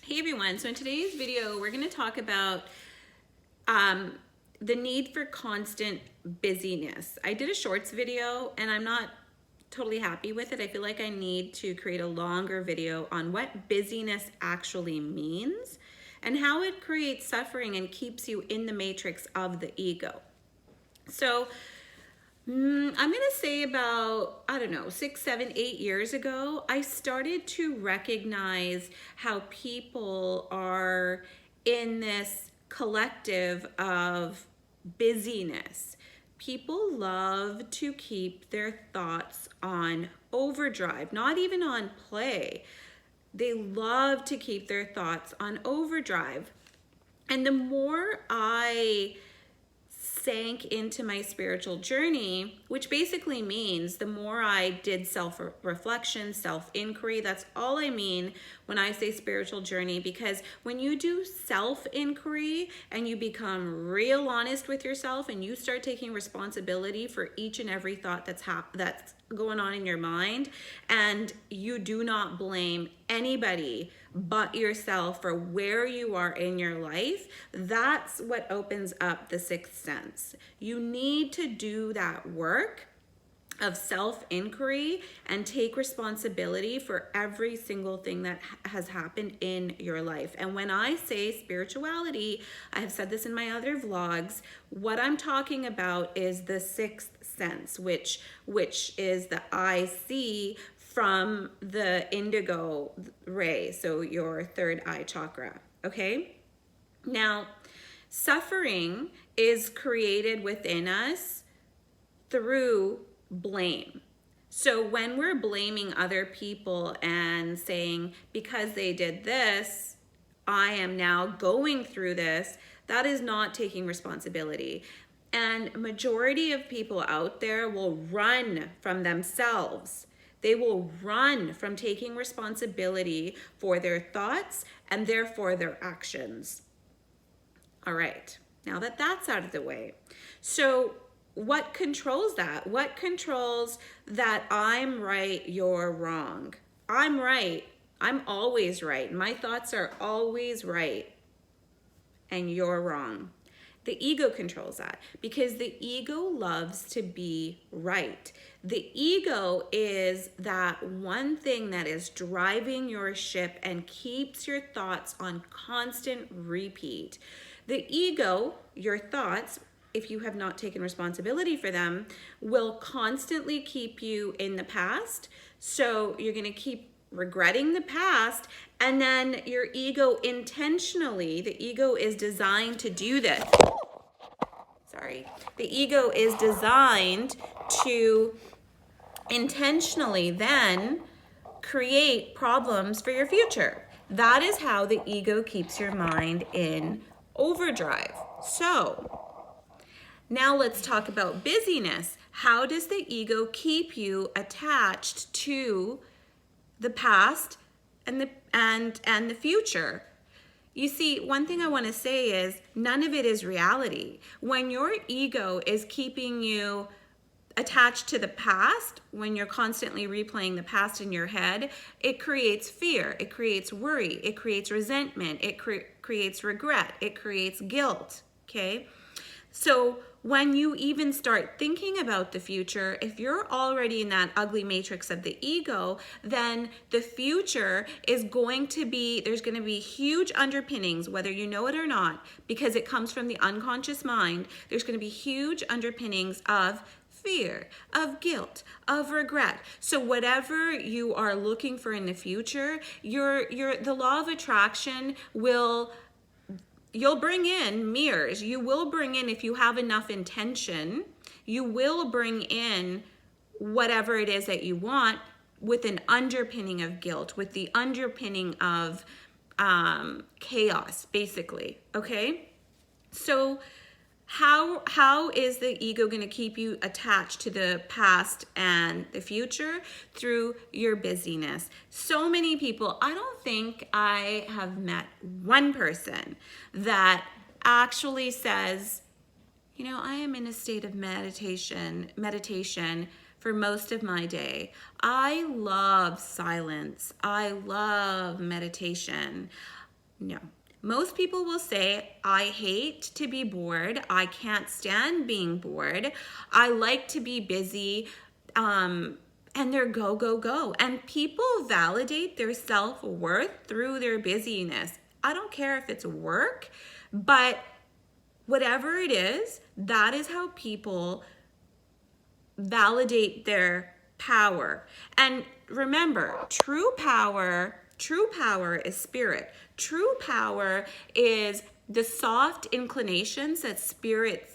Hey everyone, so in today's video we're going to talk about the need for constant busyness. I did a shorts video and I'm not totally happy with it. I feel like I need to create a longer video on what busyness actually means and how it creates suffering and keeps you in the matrix of the ego. So I'm gonna say about, I don't know, 6, 7, 8 years ago, I started to recognize how people are in this collective of busyness. People love to keep their thoughts on overdrive, not even on play. They love to keep their thoughts on overdrive. And the more I sank into my spiritual journey, which basically means the more I did self-reflection, self-inquiry, that's all I mean when I say spiritual journey, because when you do self-inquiry and you become real honest with yourself and you start taking responsibility for each and every thought that's going on in your mind, and you do not blame anybody but yourself for where you are in your life, that's what opens up the sixth sense. You need to do that work of self-inquiry and take responsibility for every single thing that has happened in your life. And when I say spirituality, I have said this in my other vlogs, what I'm talking about is the sixth sense, which is the I see from the indigo ray, so your third eye chakra, okay? Now, suffering is created within us through blame. So when we're blaming other people and saying, because they did this, I am now going through this, that is not taking responsibility. And majority of people out there will run from themselves. They will run from taking responsibility for their thoughts and therefore their actions. All right, now that that's out of the way. So what controls that? What controls that I'm right, you're wrong? I'm right. I'm always right. My thoughts are always right. And you're wrong. The ego controls that because the ego loves to be right. The ego is that one thing that is driving your ship and keeps your thoughts on constant repeat. The ego, your thoughts, if you have not taken responsibility for them, will constantly keep you in the past. So you're going to keep regretting the past, and then your ego intentionally, the ego is designed to do this. Sorry. The ego is designed to intentionally then create problems for your future. That is how the ego keeps your mind in overdrive. So now let's talk about busyness. How does the ego keep you attached to the past and the future? You see, one thing I want to say is none of it is reality. When your ego is keeping you attached to the past, when you're constantly replaying the past in your head, it creates fear, it creates worry, it creates resentment, it creates regret, it creates guilt, okay? So when you even start thinking about the future, if you're already in that ugly matrix of the ego, then the future is going to be, there's going to be huge underpinnings, whether you know it or not, because it comes from the unconscious mind. There's going to be huge underpinnings of fear, of guilt, of regret. So whatever you are looking for in the future, the law of attraction you'll bring in mirrors. You will bring in, if you have enough intention, you will bring in whatever it is that you want with an underpinning of guilt, with the underpinning of chaos, basically, okay? So how is the ego going to keep you attached to the past and the future? Through your busyness. So many people, I don't think I have met one person that actually says, you know, I am in a state of meditation for most of my day. I love silence. I love meditation. No. Most people will say, I hate to be bored. I can't stand being bored. I like to be busy. And they're go, go, go. And people validate their self-worth through their busyness. I don't care if it's work, but whatever it is, that is how people validate their power. And remember, true power is spirit. True power is the soft inclinations that spirit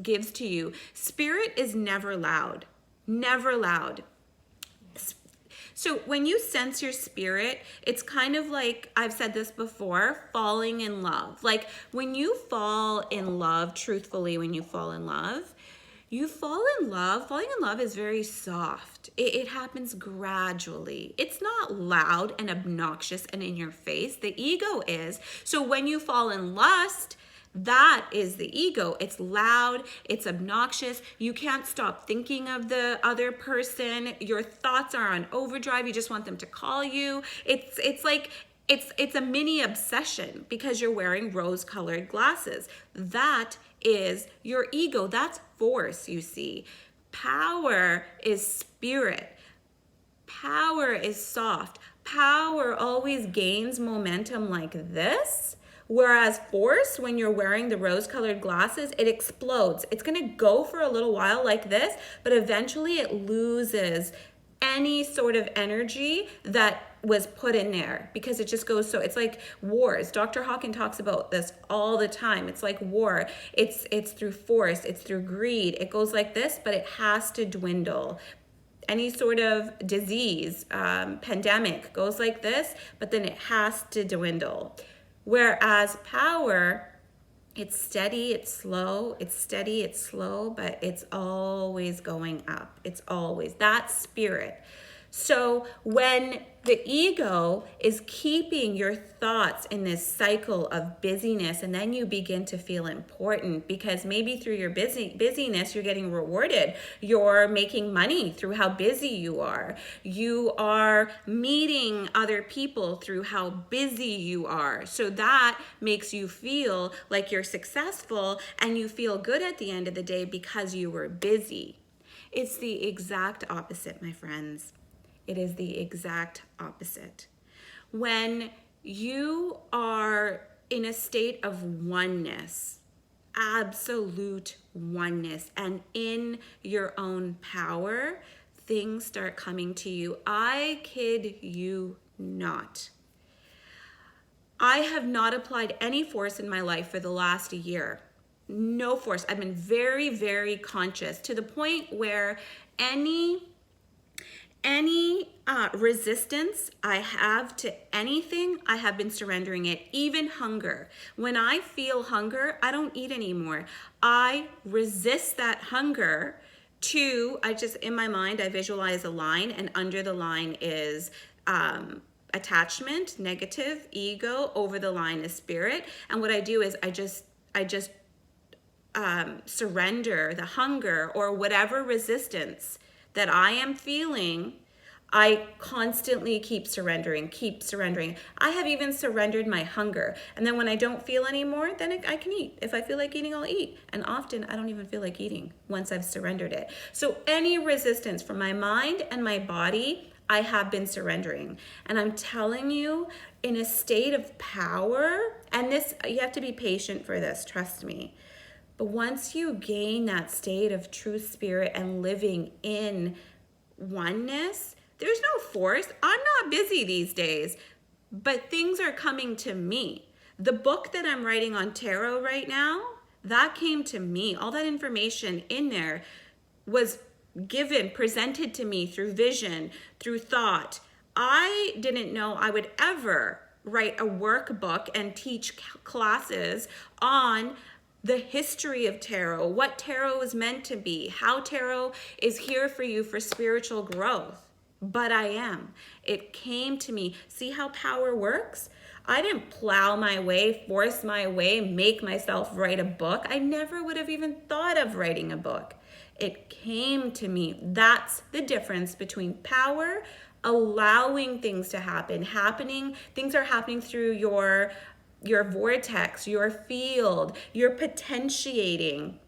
gives to you. Spirit is never loud. Never loud. So when you sense your spirit, it's kind of like, I've said this before, falling in love. Like when you fall in love, truthfully, when you fall in love, you fall in love. Falling in love is very soft. It happens gradually. It's not loud and obnoxious and in your face. The ego is. So when you fall in lust, that is the ego. It's loud, it's obnoxious. You can't stop thinking of the other person. Your thoughts are on overdrive. You just want them to call you. It's like it's a mini obsession because you're wearing rose-colored glasses. That is your ego. That's force, you see. Power is spirit. Power is soft. Power always gains momentum like this. Whereas force, when you're wearing the rose-colored glasses, it explodes. It's gonna go for a little while like this, but eventually it loses any sort of energy that was put in there because it just goes so, it's like wars. Dr. Hawkins talks about this all the time. It's like war. It's through force, it's through greed. It goes like this, but it has to dwindle. Any sort of disease, pandemic goes like this, but then it has to dwindle. Whereas power, it's steady, it's slow, it's steady, it's slow, but it's always going up. It's always, that's spirit. So when the ego is keeping your thoughts in this cycle of busyness, and then you begin to feel important because maybe through your busyness, you're getting rewarded. You're making money through how busy you are. You are meeting other people through how busy you are. So that makes you feel like you're successful and you feel good at the end of the day because you were busy. It's the exact opposite, my friends. It is the exact opposite. When you are in a state of oneness, absolute oneness, and in your own power, things start coming to you. I kid you not. I have not applied any force in my life for the last year. No force. I've been very, very conscious to the point where any resistance I have to anything, I have been surrendering it, even hunger. When I feel hunger, I don't eat anymore. I resist that hunger in my mind, I visualize a line, and under the line is attachment, negative, ego, over the line is spirit. And what I do is I just surrender the hunger or whatever resistance that I am feeling. I constantly keep surrendering. I have even surrendered my hunger. And then when I don't feel anymore, then I can eat. If I feel like eating, I'll eat. And often I don't even feel like eating once I've surrendered it. So any resistance from my mind and my body, I have been surrendering. And I'm telling you, in a state of power, and this, you have to be patient for this, trust me. But once you gain that state of true spirit and living in oneness, there's no force. I'm not busy these days, but things are coming to me. The book that I'm writing on tarot right now, that came to me. All that information in there was presented to me through vision, through thought. I didn't know I would ever write a workbook and teach classes on the history of tarot, what tarot is meant to be, how tarot is here for you for spiritual growth. But I am. It came to me. See how power works? I didn't plow my way, force my way, make myself write a book. I never would have even thought of writing a book. It came to me. That's the difference between power, allowing things to happen, things are happening through your vortex, your field, you're potentiating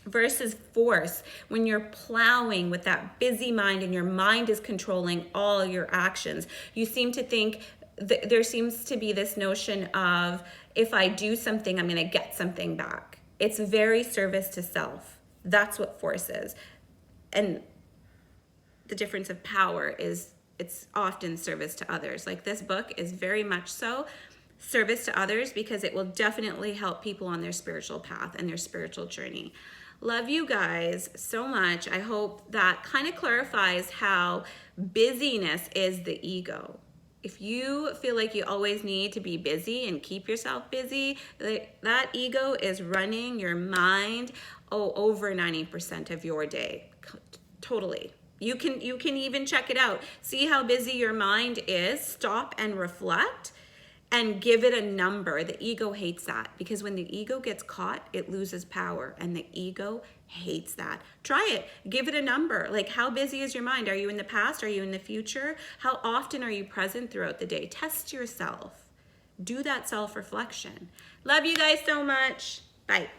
versus force. When you're plowing with that busy mind and your mind is controlling all your actions, you seem to think there seems to be this notion of, if I do something, I'm going to get something back. It's very service to self. That's what force is. And the difference of power is it's often service to others. Like this book is very much so service to others, because it will definitely help people on their spiritual path and their spiritual journey. Love you guys so much. I hope that kind of clarifies how busyness is the ego. If you feel like you always need to be busy and keep yourself busy, that ego is running your mind over 90% of your day. Totally. You can even check it out. See how busy your mind is. Stop and reflect and give it a number. The ego hates that, because when the ego gets caught, it loses power, and the ego hates that. Try it. Give it a number. Like, how busy is your mind? Are you in the past? Are you in the future? How often are you present throughout the day? Test yourself. Do that self-reflection. Love you guys so much. Bye.